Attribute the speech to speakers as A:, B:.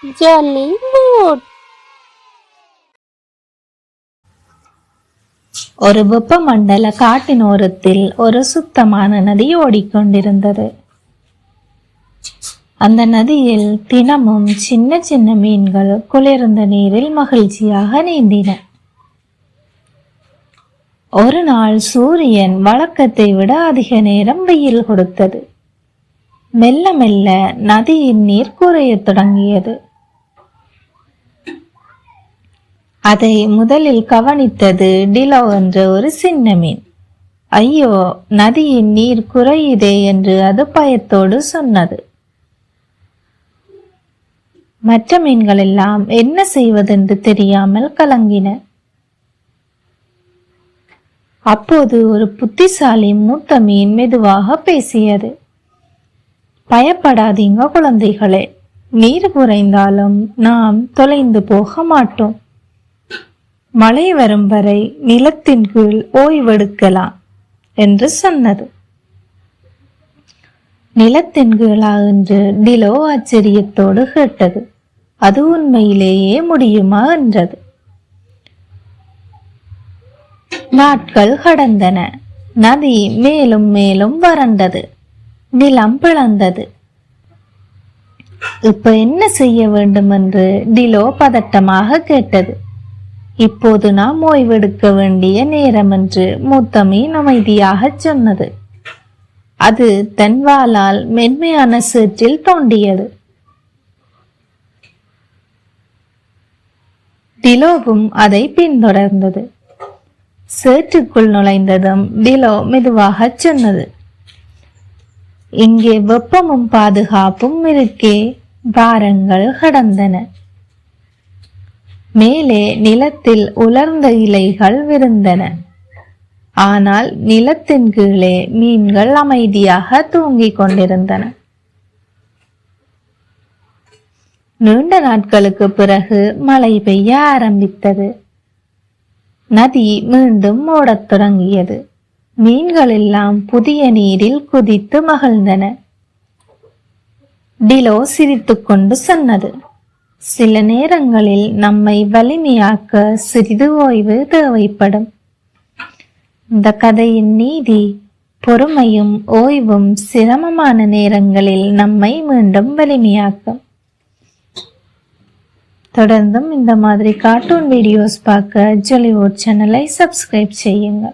A: Jolly mood.
B: ஒரு வெப்பமண்டல காட்டின் ஓரத்தில் ஒரு சுத்தமான நதி ஓடிக்கொண்டிருந்தது. அந்த நதியில் தினமும் சின்ன சின்ன மீன்கள் குளிர்ந்த நீரில் மகிழ்ச்சியாக நீந்தின. ஒரு நாள் சூரியன் வழக்கத்தை விட அதிக நேரம் வெயில் கொடுத்தது. மெல்ல மெல்ல நதியின் நீர் குறையத் தொடங்கியது. அதை முதலில் கவனித்தது டிலோ என்ற ஒரு சின்ன மீன். ஐயோ, நதியின் நீர் குறையுதே என்று அது பயத்தோடு சொன்னது. மற்ற மீன்கள் எல்லாம் என்ன செய்வதென்று தெரியாமல் கலங்கின. அப்போது ஒரு புத்திசாலி மூத்த மீன் மெதுவாக பேசியது. பயப்படாதீங்க குழந்தைகளே, நீர் குறைந்தாலும் நாம் தொலைந்து போக மாட்டோம். மழை வரும் வரை நிலத்தின் கீழ் ஓய்வெடுக்கலாம் என்று சொன்னது. நிலத்தின் கீழா என்று டிலோ ஆச்சரியத்தோடு கேட்டது. அது உண்மையிலேயே முடியுமா என்றது. நாட்கள் கடந்தன. நதி மேலும் மேலும் வறண்டது. நிலம் பிளந்தது. இப்ப என்ன செய்ய வேண்டும் என்று டிலோ பதட்டமாக கேட்டது. இப்போது நாம் ஓய்வெடுக்க வேண்டிய நேரம் என்று மூத்த மீன் அமைதியாக சொன்னது. அது தன் வாளால் மென்மையான சேற்றில் தோண்டியது. டிலோவும் அதை பின்தொடர்ந்தது. சேற்றுக்குள் நுழைந்ததும் டிலோ மெதுவாக சொன்னது, இங்கே வெப்பமும் பாதுகாப்பும் இருக்கே. பாரங்கள் கடந்தன. மேலே நிலத்தில் உலர்ந்த இலைகள் விருந்தன. ஆனால் நிலத்தின் கீழே மீன்கள் அமைதியாக தூங்கிக் கொண்டிருந்தன. நீண்ட நாட்களுக்கு பிறகு மழை பெய்ய ஆரம்பித்தது. நதி மீண்டும் ஓடத் தொடங்கியது. மீன்கள் எல்லாம் புதிய நீரில் குதித்து மகிழ்ந்தன. டிலோ சிரித்துக்கொண்டு சொன்னது, சில நேரங்களில் நம்மை வலிமையாக்க சிறிது ஓய்வு தேவைப்படும். இந்த கதையின் நீதி, பொறுமையும் ஓய்வும் சிரமமான நேரங்களில் நம்மை மீண்டும் வலிமையாக்கும். தொடர்ந்தும் இந்த மாதிரி கார்ட்டூன் வீடியோஸ் பார்க்க ஜாலிவுட் சேனலை சப்ஸ்கிரைப் செய்யுங்க.